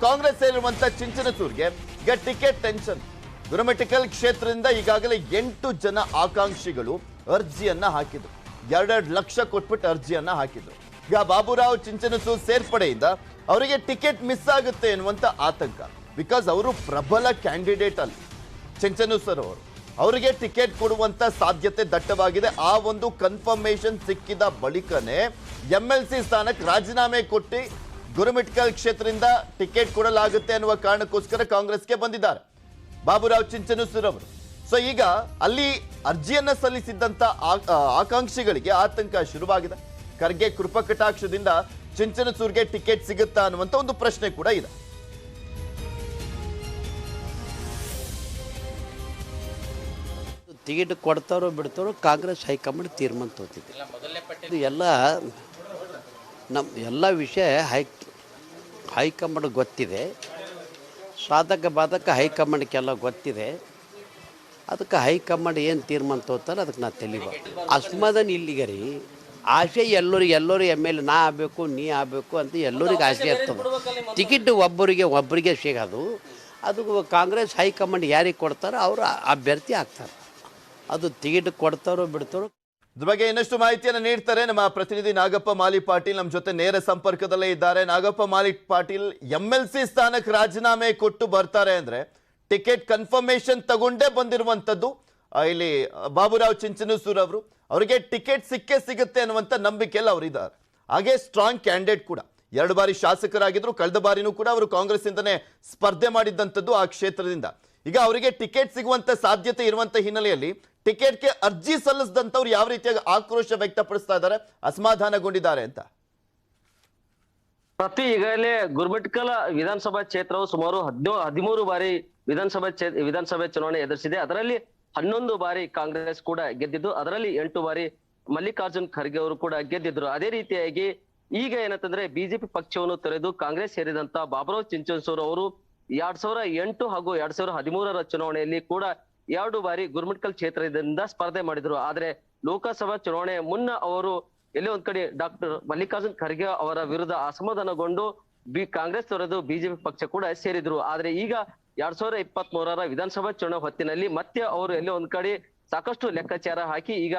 ಕಾಂಗ್ರೆಸ್ ಸೇರಿರುವಂತ ಚಿಂಚನಸೂರ್ಗೆ ಈಗ ಟಿಕೆಟ್ ಟೆನ್ಷನ್. ಗುರುಮಠಕಲ್ ಕ್ಷೇತ್ರದಿಂದ ಈಗಾಗಲೇ 8 ಜನ ಆಕಾಂಕ್ಷಿಗಳು ಅರ್ಜಿಯನ್ನ ಹಾಕಿದ್ರು. 2 ಲಕ್ಷ ಕೊಟ್ಬಿಟ್ಟು ಅರ್ಜಿಯನ್ನ ಹಾಕಿದ್ರು. ಈಗ ಬಾಬುರಾವ್ ಚಿಂಚನಸೂರ್ ಸೇರ್ಪಡೆಯಿಂದ ಅವರಿಗೆ ಟಿಕೆಟ್ ಮಿಸ್ ಆಗುತ್ತೆ ಎನ್ನುವಂತ ಆತಂಕ. ಬಿಕಾಸ್ ಅವರು ಪ್ರಬಲ ಕ್ಯಾಂಡಿಡೇಟ್ ಅಲ್ಲಿ ಚಿಂಚನಸೂರ್ ಅವರು, ಅವರಿಗೆ ಟಿಕೆಟ್ ಕೊಡುವಂತ ಸಾಧ್ಯತೆ ದಟ್ಟವಾಗಿದೆ. ಆ ಒಂದು ಕನ್ಫರ್ಮೇಶನ್ ಸಿಕ್ಕಿದ ಬಳಿಕನೇ MLC ಸ್ಥಾನಕ್ಕೆ ರಾಜೀನಾಮೆ ಕೊಟ್ಟು ಗುರುಮಠಕಲ್ ಕ್ಷೇತ್ರದಿಂದ ಟಿಕೆಟ್ ಕೊಡಲಾಗುತ್ತೆ ಅನ್ನುವ ಕಾರಣಕ್ಕೋಸ್ಕರ ಕಾಂಗ್ರೆಸ್ಗೆ ಬಂದಿದ್ದಾರೆ ಬಾಬುರಾವ್ ಚಿಂಚನಸೂರ್ ಅವರು. ಸೊ ಈಗ ಅಲ್ಲಿ ಅರ್ಜಿಯನ್ನ ಸಲ್ಲಿಸಿದ್ದಂತ ಆಕಾಂಕ್ಷಿಗಳಿಗೆ ಆತಂಕ ಶುರುವಾಗಿದೆ. ಖರ್ಗೆ ಕೃಪಕಟಾಕ್ಷದಿಂದ ಚಿಂಚನಸೂರ್ಗೆ ಟಿಕೆಟ್ ಸಿಗುತ್ತಾ ಅನ್ನುವಂತ ಒಂದು ಪ್ರಶ್ನೆ ಕೂಡ ಇದೆ. ಟಿಕೆಟ್ ಕೊಡ್ತಾರೋ ಬಿಡ್ತಾರೋ ಕಾಂಗ್ರೆಸ್ ಹೈಕಮಾಂಡ್ ತೀರ್ಮಾನ ತಗೋತಿದೆ. ಇದು ಎಲ್ಲ ವಿಷಯ ಹೈಕಮಾಂಡ್ ಗೊತ್ತಿದೆ. ಸಾಧಕ ಬಾಧಕ ಹೈಕಮಾಂಡ್ಗೆಲ್ಲ ಗೊತ್ತಿದೆ. ಅದಕ್ಕೆ ಹೈಕಮಾಂಡ್ ಏನು ತೀರ್ಮಾನ ತಗೋತಾರೆ ಅದಕ್ಕೆ ನಾ ತಿಳಿವ ಅಸ್ಮಾದನ್ ಇಲ್ಲಿಗೆ ರೀ ಆಸೆ ಎಲ್ಲರೂ MLA ನಾ ಆಗಬೇಕು ನೀ ಆಗಬೇಕು ಅಂತ ಎಲ್ಲರಿಗೆ ಆಸೆ ಇರ್ತದೆ. ಟಿಕೆಟ್ ಒಬ್ಬರಿಗೆ ಸಿಗೋದು ಅದು ಕಾಂಗ್ರೆಸ್ ಹೈಕಮಾಂಡ್ ಯಾರಿಗೆ ಕೊಡ್ತಾರೋ ಅವರು ಅಭ್ಯರ್ಥಿ ಆಗ್ತಾರೆ. ಅದು ಟಿಕೆಟ್ ಕೊಡ್ತಾರೋ ಬಿಡ್ತಾರೋ. ಇದ್ರ ಬಗ್ಗೆ ಇನ್ನಷ್ಟು ಮಾಹಿತಿಯನ್ನು ನೀಡ್ತಾರೆ ನಮ್ಮ ಪ್ರತಿನಿಧಿ ನಾಗಪ್ಪ ಮಾಲಿ ಪಾಟೀಲ್ ನಮ್ಮ ಜೊತೆ ನೇರ ಸಂಪರ್ಕದಲ್ಲೇ ಇದ್ದಾರೆ. ನಾಗಪ್ಪ ಮಾಲಿ ಪಾಟೀಲ್, MLC ಸ್ಥಾನಕ್ಕೆ ರಾಜೀನಾಮೆ ಕೊಟ್ಟು ಬರ್ತಾರೆ ಅಂದ್ರೆ ಟಿಕೆಟ್ ಕನ್ಫರ್ಮೇಶನ್ ತಗೊಂಡೇ ಬಂದಿರುವಂತದ್ದು. ಇಲ್ಲಿ ಬಾಬುರಾವ್ ಚಿಂಚನಸೂರ್ ಅವರು, ಅವರಿಗೆ ಟಿಕೆಟ್ ಸಿಗುತ್ತೆ ಅನ್ನುವಂಥ ನಂಬಿಕೆಯಲ್ಲಿ ಅವರಿದ್ದಾರೆ. ಹಾಗೆ ಸ್ಟ್ರಾಂಗ್ ಕ್ಯಾಂಡಿಡೇಟ್ ಕೂಡ, 2 ಬಾರಿ ಶಾಸಕರಾಗಿದ್ರು. ಕಳೆದ ಬಾರಿನೂ ಕೂಡ ಅವರು ಕಾಂಗ್ರೆಸ್ ಇಂದನೇ ಸ್ಪರ್ಧೆ ಮಾಡಿದ್ದಂಥದ್ದು ಆ ಕ್ಷೇತ್ರದಿಂದ. ಈಗ ಅವರಿಗೆ ಟಿಕೆಟ್ ಸಿಗುವಂತ ಸಾಧ್ಯತೆ ಇರುವಂತ ಹಿನ್ನೆಲೆಯಲ್ಲಿ ಟಿಕೆಟ್ಗೆ ಅರ್ಜಿ ಸಲ್ಲಿಸಿದಂಥವ್ರು ಯಾವ ರೀತಿಯಾಗಿ ಆಕ್ರೋಶ ವ್ಯಕ್ತಪಡಿಸ್ತಾ ಇದ್ದಾರೆ, ಅಸಮಾಧಾನಗೊಂಡಿದ್ದಾರೆ ಅಂತ? ಪ್ರತಿ ಈಗಾಗಲೇ ಗುರುಮಿಟ್ಕಲ್ ವಿಧಾನಸಭಾ ಕ್ಷೇತ್ರವು ಸುಮಾರು 13 ಬಾರಿ ವಿಧಾನಸಭೆ ಚುನಾವಣೆ ಎದುರಿಸಿದೆ. ಅದರಲ್ಲಿ 11 ಬಾರಿ ಕಾಂಗ್ರೆಸ್ ಕೂಡ ಗೆದ್ದಿದ್ದು, ಅದರಲ್ಲಿ 8 ಬಾರಿ ಮಲ್ಲಿಕಾರ್ಜುನ್ ಖರ್ಗೆ ಅವರು ಕೂಡ ಗೆದ್ದಿದ್ರು. ಅದೇ ರೀತಿಯಾಗಿ ಈಗ ಏನಂತಂದ್ರೆ ಬಿಜೆಪಿ ಪಕ್ಷವನ್ನು ತೊರೆದು ಕಾಂಗ್ರೆಸ್ ಸೇರಿದಂತ ಬಾಬುರಾವ್ ಚಿಂಚನಸೂರ್ ಅವರು 2008 ಹಾಗೂ 2013ರ ಚುನಾವಣೆಯಲ್ಲಿ ಕೂಡ 2 ಬಾರಿ ಗುರುಮಿಟ್ಕಲ್ ಕ್ಷೇತ್ರದಿಂದ ಸ್ಪರ್ಧೆ ಮಾಡಿದ್ರು. ಆದ್ರೆ ಲೋಕಸಭಾ ಚುನಾವಣೆ ಮುನ್ನ ಅವರು ಎಲ್ಲೇ ಒಂದ್ ಕಡೆ ಡಾಕ್ಟರ್ ಮಲ್ಲಿಕಾರ್ಜುನ್ ಖರ್ಗೆ ಅವರ ವಿರುದ್ಧ ಅಸಮಾಧಾನಗೊಂಡು ಕಾಂಗ್ರೆಸ್ ತೊರೆದು ಬಿಜೆಪಿ ಪಕ್ಷ ಕೂಡ ಸೇರಿದ್ರು. ಆದ್ರೆ ಈಗ 2023ರ ವಿಧಾನಸಭಾ ಚುನಾವಣೆ ಹೊತ್ತಿನಲ್ಲಿ ಮತ್ತೆ ಅವರು ಎಲ್ಲೇ ಒಂದ್ ಕಡೆ ಸಾಕಷ್ಟು ಲೆಕ್ಕಾಚಾರ ಹಾಕಿ ಈಗ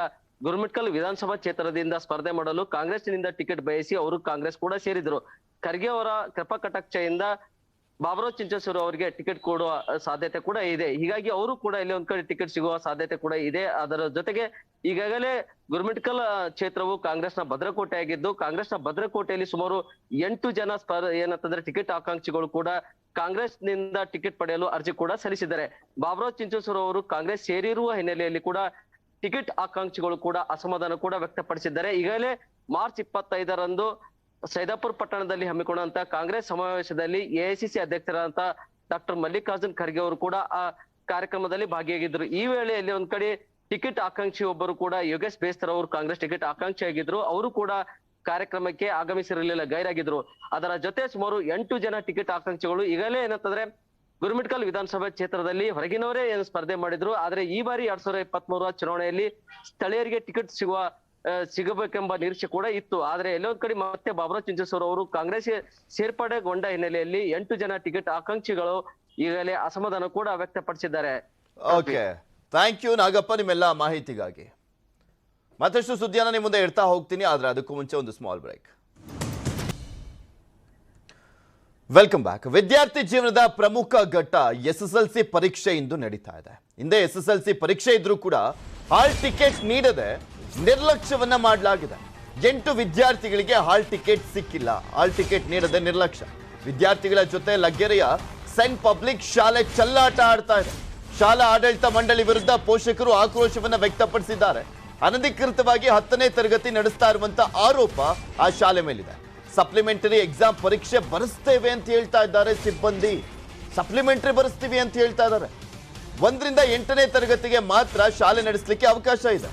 ಗುರುಮಿಟ್ಕಲ್ ವಿಧಾನಸಭಾ ಕ್ಷೇತ್ರದಿಂದ ಸ್ಪರ್ಧೆ ಮಾಡಲು ಕಾಂಗ್ರೆಸ್ನಿಂದ ಟಿಕೆಟ್ ಬಯಸಿ ಅವರು ಕಾಂಗ್ರೆಸ್ ಕೂಡ ಸೇರಿದ್ರು. ಖರ್ಗೆ ಅವರ ಕೃಪಾ ಕಟಾಕ್ಷದಿಂದ ಬಾಬುರಾವ್ ಚಿಂಚನಸೂರ್ ಅವರಿಗೆ ಟಿಕೆಟ್ ಕೊಡುವ ಸಾಧ್ಯತೆ ಕೂಡ ಇದೆ. ಹೀಗಾಗಿ ಅವರು ಕೂಡ ಇಲ್ಲಿ ಒಂದ್ ಕಡೆ ಟಿಕೆಟ್ ಸಿಗುವ ಸಾಧ್ಯತೆ ಕೂಡ ಇದೆ. ಅದರ ಜೊತೆಗೆ ಈಗಾಗಲೇ ಗುರುಮಿಟ್ಕಲ್ ಕ್ಷೇತ್ರವು ಕಾಂಗ್ರೆಸ್ನ ಭದ್ರಕೋಟೆ ಆಗಿದ್ದು, ಕಾಂಗ್ರೆಸ್ನ ಭದ್ರಕೋಟೆಯಲ್ಲಿ ಸುಮಾರು 8 ಜನ ಏನಂತಂದ್ರೆ ಟಿಕೆಟ್ ಆಕಾಂಕ್ಷಿಗಳು ಕೂಡ ಕಾಂಗ್ರೆಸ್ ನಿಂದ ಟಿಕೆಟ್ ಪಡೆಯಲು ಅರ್ಜಿ ಕೂಡ ಸಲ್ಲಿಸಿದ್ದಾರೆ. ಬಾಬುರಾವ್ ಚಿಂಚನಸೂರ್ ಅವರು ಕಾಂಗ್ರೆಸ್ ಸೇರಿರುವ ಹಿನ್ನೆಲೆಯಲ್ಲಿ ಕೂಡ ಟಿಕೆಟ್ ಆಕಾಂಕ್ಷಿಗಳು ಕೂಡ ಅಸಮಾಧಾನ ಕೂಡ ವ್ಯಕ್ತಪಡಿಸಿದ್ದಾರೆ. ಈಗಾಗಲೇ ಮಾರ್ಚ್ 25ರಂದು ಸೈದಾಪುರ ಪಟ್ಟಣದಲ್ಲಿ ಹಮ್ಮಿಕೊಂಡಂತ ಕಾಂಗ್ರೆಸ್ ಸಮಾವೇಶದಲ್ಲಿ ಎಐಸಿಸಿ ಅಧ್ಯಕ್ಷರಾದಂತ ಡಾಕ್ಟರ್ ಮಲ್ಲಿಕಾರ್ಜುನ್ ಖರ್ಗೆ ಅವರು ಕೂಡ ಆ ಕಾರ್ಯಕ್ರಮದಲ್ಲಿ ಭಾಗಿಯಾಗಿದ್ರು. ಈ ವೇಳೆಯಲ್ಲಿ ಒಂದ್ ಕಡೆ ಟಿಕೆಟ್ ಆಕಾಂಕ್ಷಿ ಒಬ್ಬರು ಕೂಡ ಯೋಗೇಶ್ ಬೇಸ್ತರ್ ಅವರು ಕಾಂಗ್ರೆಸ್ ಟಿಕೆಟ್ ಆಕಾಂಕ್ಷಿ ಆಗಿದ್ರು. ಅವರು ಕೂಡ ಕಾರ್ಯಕ್ರಮಕ್ಕೆ ಆಗಮಿಸಿರಲಿಲ್ಲ, ಗೈರಾಗಿದ್ರು. ಅದರ ಜೊತೆ ಸುಮಾರು 8 ಜನ ಟಿಕೆಟ್ ಆಕಾಂಕ್ಷಿಗಳು ಈಗಲೇ ಏನಂತಂದ್ರೆ ಗುರುಮಿಟ್ಕಲ್ ವಿಧಾನಸಭಾ ಕ್ಷೇತ್ರದಲ್ಲಿ ಹೊರಗಿನವರೇ ಏನು ಸ್ಪರ್ಧೆ ಮಾಡಿದ್ರು. ಆದ್ರೆ ಈ ಬಾರಿ 2023ರ ಚುನಾವಣೆಯಲ್ಲಿ ಸ್ಥಳೀಯರಿಗೆ ಟಿಕೆಟ್ ಸಿಗಬೇಕೆಂಬ ನಿರೀಕ್ಷೆ ಕೂಡ ಇತ್ತು. ಆದ್ರೆ ಎಲ್ಲೊಂದ್ ಕಡೆ ಮತ್ತೆ ಬಾಬುರಾವ್ ಚಿಂಚನಸೂರ್ ಅವರು ಕಾಂಗ್ರೆಸ್ ಸೇರ್ಪಡೆಗೊಂಡ ಹಿನ್ನೆಲೆಯಲ್ಲಿ 8 ಜನ ಟಿಕೆಟ್ ಆಕಾಂಕ್ಷಿಗಳು ಈಗಲೇ ಅಸಮಾಧಾನ ಕೂಡ ವ್ಯಕ್ತಪಡಿಸಿದ್ದಾರೆ. ಓಕೆ, ಥ್ಯಾಂಕ್ ಯು ನಾಗಪ್ಪ ನಿಮ್ಮೆಲ್ಲ ಮಾಹಿತಿಗಾಗಿ. ಮತ್ತಷ್ಟು ಸುದ್ದಿಯನ್ನು ನಿಮ್ಮ ಮುಂದೆ ಇಡ್ತಾ ಹೋಗ್ತೀನಿ, ಆದ್ರೆ ಅದಕ್ಕೂ ಮುಂಚೆ ಒಂದು ಸ್ಮಾಲ್ ಬ್ರೇಕ್. Welcome back. ವಿದ್ಯಾರ್ಥಿ ಜೀವನದ ಪ್ರಮುಖ ಘಟ್ಟ SSLC ಪರೀಕ್ಷೆ ಇಂದು ನಡೀತಾ ಇದೆ. ಹಿಂದೆ SSLC ಪರೀಕ್ಷೆ ಇದ್ರೂ ಕೂಡ ಹಾಲ್ ಟಿಕೆಟ್ ನೀಡದೆ ನಿರ್ಲಕ್ಷ್ಯವನ್ನ ಮಾಡಲಾಗಿದೆ. 8 ವಿದ್ಯಾರ್ಥಿಗಳಿಗೆ ಹಾಲ್ ಟಿಕೆಟ್ ಸಿಕ್ಕಿಲ್ಲ. ಹಾಲ್ ಟಿಕೆಟ್ ನೀಡದೆ ನಿರ್ಲಕ್ಷ್ಯ. ವಿದ್ಯಾರ್ಥಿಗಳ ಜೊತೆ ಲಗ್ಗೆರೆಯ ಸೆಂಟ್ ಪಬ್ಲಿಕ್ ಶಾಲೆ ಚೆಲ್ಲಾಟ ಆಡ್ತಾ ಇದೆ. ಶಾಲಾ ಆಡಳಿತ ಮಂಡಳಿ ವಿರುದ್ಧ ಪೋಷಕರು ಆಕ್ರೋಶವನ್ನ ವ್ಯಕ್ತಪಡಿಸಿದ್ದಾರೆ. ಅನಧಿಕೃತವಾಗಿ 10ನೇ ತರಗತಿ ನಡೆಸ್ತಾ ಇರುವಂತ ಆರೋಪ ಆ ಶಾಲೆ ಮೇಲಿದೆ. ಸಪ್ಲಿಮೆಂಟರಿ ಎಕ್ಸಾಮ್ ಪರೀಕ್ಷೆ ಬರೆಸ್ತೇವೆ ಅಂತ ಹೇಳ್ತಾ ಇದ್ದಾರೆ ಸಿಬ್ಬಂದಿ. ಸಪ್ಲಿಮೆಂಟರಿ ಬರೆಸ್ತೀವಿ ಅಂತ ಹೇಳ್ತಾ ಇದ್ದಾರೆ. 1ರಿಂದ 8ನೇ ತರಗತಿಗೆ ಮಾತ್ರ ಶಾಲೆ ನಡೆಸಲಿಕ್ಕೆ ಅವಕಾಶ ಇದೆ.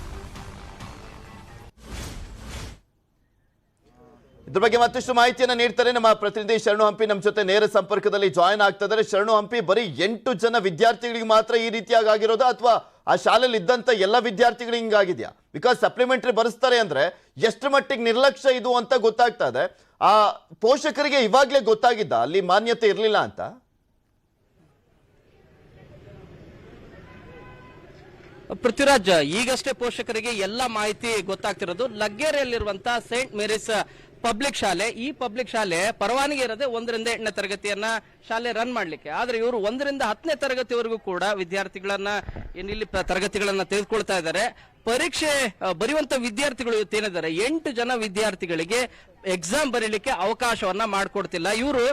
ಇದ್ರ ಬಗ್ಗೆ ಮತ್ತಷ್ಟು ಮಾಹಿತಿಯನ್ನು ನೀಡ್ತಾರೆ ನಮ್ಮ ಪ್ರತಿನಿಧಿ ಶರಣು ಹಂಪಿ, ನಮ್ಮ ಜೊತೆ ನೇರ ಸಂಪರ್ಕದಲ್ಲಿ ಜಾಯಿನ್ ಆಗ್ತಾ ಇದ್ದಾರೆ. ಶರಣು ಹಂಪಿ, ಬರೀ 8 ಜನ ವಿದ್ಯಾರ್ಥಿಗಳಿಗೆ ಮಾತ್ರ ಈ ರೀತಿಯಾಗಿ ಆಗಿರೋದು ಅಥವಾ ಆ ಶಾಲೆಯಲ್ಲಿ ಇದ್ದಂತ ಎಲ್ಲ ವಿದ್ಯಾರ್ಥಿಗಳಿಗೆ ಹಿಂಗಾಗಿದೆಯಾ? ಬಿಕಾಸ್ ಸಪ್ಲಿಮೆಂಟರಿ ಬರೆಸ್ತಾರೆ ಅಂದ್ರೆ ಎಷ್ಟು ಮಟ್ಟಿಗೆ ನಿರ್ಲಕ್ಷ್ಯ ಇದು ಅಂತ ಗೊತ್ತಾಗ್ತಾ ಇದೆ. ಆ ಪೋಷಕರಿಗೆ ಇವಾಗ್ಲೇ ಗೊತ್ತಾಗಿದ್ದ ಅಲ್ಲಿ ಮಾನ್ಯತೆ ಇರಲಿಲ್ಲ ಅಂತ? ಪೃಥ್ವಿರಾಜ್, ಈಗಷ್ಟೇ ಪೋಷಕರಿಗೆ ಎಲ್ಲ ಮಾಹಿತಿ ಗೊತ್ತಾಗ್ತಿರೋದು. ಲಗ್ಗೆರೆಯಲ್ಲಿರುವಂತಹ ಸೇಂಟ್ ಮೇರಿಸ್ ಪಬ್ಲಿಕ್ ಶಾಲೆ, ಈ ಪಬ್ಲಿಕ್ ಶಾಲೆ ಪರವಾನಗಿ ಇರದೆ 1ರಿಂದ 8ನೇ ತರಗತಿಯನ್ನ ಶಾಲೆ ರನ್ ಮಾಡ್ಲಿಕ್ಕೆ. ಆದ್ರೆ ಇವರು 1ರಿಂದ 10ನೇ ತರಗತಿವರೆಗೂ ಕೂಡ ವಿದ್ಯಾರ್ಥಿಗಳನ್ನ ಇಲ್ಲಿ ತರಗತಿಗಳನ್ನ ತೆಗೆದುಕೊಳ್ತಾ ಇದ್ದಾರೆ. ಪರೀಕ್ಷೆ ಬರೆಯುವಂತ ವಿದ್ಯಾರ್ಥಿಗಳು ಇವತ್ತೇನಿದ್ದಾರೆ 8 ಜನ ವಿದ್ಯಾರ್ಥಿಗಳಿಗೆ ಎಕ್ಸಾಮ್ ಬರೀಲಿಕ್ಕೆ ಅವಕಾಶವನ್ನ ಮಾಡ್ಕೊಡ್ತಿಲ್ಲ. ಇವರು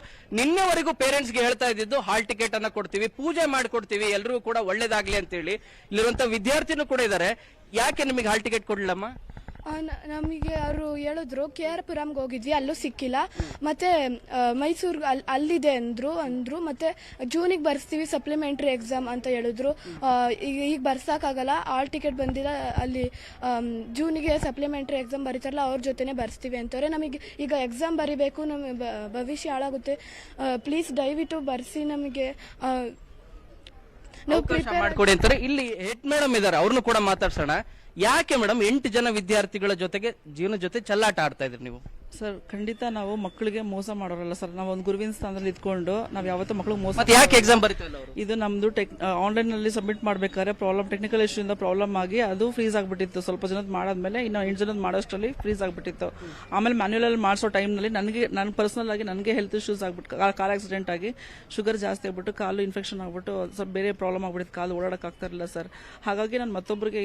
ನಿನ್ನೆವರೆಗೂ ಪೇರೆಂಟ್ಸ್ ಗೆ ಹೇಳ್ತಾ ಇದ್ದಿದ್ದು ಹಾಲ್ ಟಿಕೆಟ್ ಅನ್ನ ಕೊಡ್ತೀವಿ, ಪೂಜೆ ಮಾಡ್ಕೊಡ್ತೀವಿ, ಎಲ್ರಿಗೂ ಕೂಡ ಒಳ್ಳೇದಾಗ್ಲಿ ಅಂತ ಹೇಳಿ. ಇಲ್ಲಿರುವಂತ ವಿದ್ಯಾರ್ಥಿನೂ ಕೂಡ ಇದ್ದಾರೆ. ಯಾಕೆ ನಿಮಗೆ ಹಾಲ್ ಟಿಕೆಟ್ ಕೊಡ್ಲಮ್ಮ? ನಮಗೆ ಅವರು ಹೇಳಿದ್ರು KR ಪುರಂಗೆ ಹೋಗಿದ್ವಿ, ಅಲ್ಲೂ ಸಿಕ್ಕಿಲ್ಲ. ಮತ್ತೆ ಮೈಸೂರು ಅಲ್ಲಿದೆ ಅಂದ್ರು ಮತ್ತೆ ಜೂನಿಗೆ ಬರ್ಸ್ತೀವಿ ಸಪ್ಲಿಮೆಂಟ್ರಿ ಎಕ್ಸಾಮ್ ಅಂತ ಹೇಳಿದ್ರು. ಈಗ ಬರ್ಸಕ್ಕಾಗಲ್ಲ, ಹಾಲ್ ಟಿಕೆಟ್ ಬಂದಿಲ್ಲ. ಅಲ್ಲಿ ಜೂನಿಗೆ ಸಪ್ಲಿಮೆಂಟ್ರಿ ಎಕ್ಸಾಮ್ ಬರೀತಾರಲ್ಲ ಅವ್ರ ಜೊತೆನೆ ಬರ್ಸ್ತೀವಿ ಅಂತವ್ರೆ. ನಮಗೆ ಈಗ ಎಕ್ಸಾಮ್ ಬರಿಬೇಕು, ನಮಗೆ ಭವಿಷ್ಯ ಹಾಳಾಗುತ್ತೆ. ಪ್ಲೀಸ್ ದಯವಿಟ್ಟು ಬರ್ಸಿ, ನಮಗೆ ಮಾಡ್ಕೊಡಿ ಅಂತಾರೆ. ಇಲ್ಲಿ ಹೆಡ್ ಮೇಡಮ್ ಇದ್ದಾರೆ, ಅವ್ರನ್ನು ಕೂಡ ಮಾತಾಡ್ಸೋಣ. ಯಾಕೆ ಮೇಡಮ್ 8 ಜನ ವಿದ್ಯಾರ್ಥಿಗಳ ಜೊತೆಗೆ ಜೀವನ ಜೊತೆ ಚೆಲ್ಲಾಟ ಆಡ್ತಾ ಇದ್ರಿ ನೀವು? ಸರ್ ಖಂಡಿತ ನಾವು ಮಕ್ಕಳಿಗೆ ಮೋಸ ಮಾಡೋರಲ್ಲ ಸರ್. ನಾವು ಒಂದು ಗುರುವಿನ ಸ್ಥಾನದಲ್ಲಿ ಇದ್ಕೊಂಡು ನಾವು ಯಾವತ್ತೂ ಮಕ್ಕಳಿಗೆ ಮೋಸ. ಮತ್ತೆ ಯಾಕೆ ಎಕ್ಸಾಮ್ ಬರೀತಿಲ್ಲ ಅವರು? ಇದು ನಮ್ದು ಆನ್ಲೈನ್ ನಲ್ಲಿ ಸಬ್ಮಿಟ್ ಮಾಡ್ಬೇಕಾದ್ರೆ ಟೆಕ್ನಿಕಲ್ ಇಶ್ಯೂ ಇಂದ ಪ್ರಾಬ್ಲಮ್ ಆಗಿ ಅದು ಫ್ರೀಸ್ ಆಗ್ಬಿಟ್ಟಿತ್ತು. ಸ್ವಲ್ಪ ಜನದ ಮಾಡಾದ್ಮೇಲೆ ಇನ್ನು 8 ಜನದ ಮಾಡೋಷ್ಟರಲ್ಲಿ ಫ್ರೀಸ್ ಆಗ್ಬಿಟ್ಟಿತ್ತು. ಆಮೇಲೆ ಮ್ಯಾನ್ಯುಯಲ್ ಅಲ್ಲಿ ಮಾಡಿಸೋ ಟೈಮ್ ನಲ್ಲಿ ನಾನು ಪರ್ಸನಲ್ ಆಗಿ ನನಗೆ ಹೆಲ್ತ್ ಇಶ್ಯೂಸ್ ಆಗ್ಬಿಟ್ಟು, ಕಾರ್ ಆಕ್ಸಿಡೆಂಟ್ ಆಗಿ ಶುಗರ್ ಜಾಸ್ತಿ ಆಗ್ಬಿಟ್ಟು, ಕಾಲು ಇನ್ಫೆಕ್ಷನ್ ಆಗ್ಬಿಟ್ಟು ಸ್ವಲ್ಪ ಬೇರೆ ಪ್ರಾಬ್ಲಮ್ ಆಗ್ಬಿಟ್ಟಿತ್ತು, ಕಾಲು ಓಡಾಡಕ್ ಆಗ್ತಾ ಇರಲಿಲ್ಲ ಸರ್. ಹಾಗಾಗಿ ನಾನು ಮತ್ತೊಬ್ಬರಿಗೆ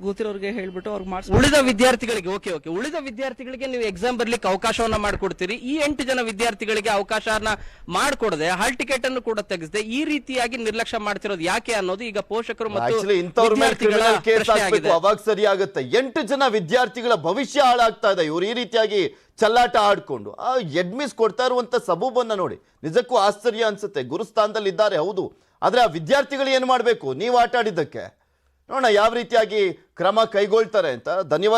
ಗೊತ್ತಿರೋರಿಗೆ ಹೇಳ್ಬಿಟ್ಟು ಅವ್ರಿಗೆ ಮಾಡಿಸಿ. ಉಳಿದ ವಿದ್ಯಾರ್ಥಿಗಳಿಗೆ ಉಳಿದ ವಿದ್ಯಾರ್ಥಿಗಳಿಗೆ ನೀವು ಎಕ್ಸಾಮ್ ಬರ್ಲಿಕ್ಕೆ ಅವಕಾಶವನ್ನ ಮಾಡಿಕೊಡ್ತೀರಿ. ಈ 8 ಜನ ವಿದ್ಯಾರ್ಥಿಗಳಿಗೆ ಅವಕಾಶನ ಮಾಡಿಕೊಡದೆ ಹಾಲ್ ಟಿಕೆಟ್ ಅನ್ನು ಕೂಡ ತೆಗೆಸದೆ ಈ ರೀತಿಯಾಗಿ ನಿರ್ಲಕ್ಷ್ಯ ಮಾಡ್ತಿರೋದು ಯಾಕೆ ಅನ್ನೋದು ಈಗ ಪೋಷಕರು ಮತ್ತು ಇಂಥವ್ರ ಮೇಲೆ ಕ್ರಿಮಿನಲ್ ಕೇಸ್ ಹಾಕ್ಬೇಕು, ಅವಾಗ ಸರಿ ಆಗುತ್ತೆ. 8 ಜನ ವಿದ್ಯಾರ್ಥಿಗಳ ಭವಿಷ್ಯ ಹಾಳಾಗ್ತಾ ಇದೆ ಇವ್ರು ಈ ರೀತಿಯಾಗಿ ಚಲ್ಲಾಟ ಆಡ್ಕೊಂಡು. ಆ ಎಡ್ಮಿಸ್ ಕೊಡ್ತಾ ಇರುವಂತ ಸಬೂಬನ್ನ ನೋಡಿ ನಿಜಕ್ಕೂ ಆಶ್ಚರ್ಯ ಅನ್ಸುತ್ತೆ. ಗುರುಸ್ಥಾನದಲ್ಲಿ ಇದ್ದಾರೆ ಹೌದು, ಆದ್ರೆ ಆ ವಿದ್ಯಾರ್ಥಿಗಳು ಏನ್ ಮಾಡ್ಬೇಕು ನೀವು ಆಟ ಆಡಿದ್ದಕ್ಕೆ? ನೋಡೋಣ ಯಾವ ರೀತಿಯಾಗಿ ಕ್ರಮ ಕೈಗೊಳ್ತಾರೆ ಅಂತ. ಧನ್ಯವಾದ.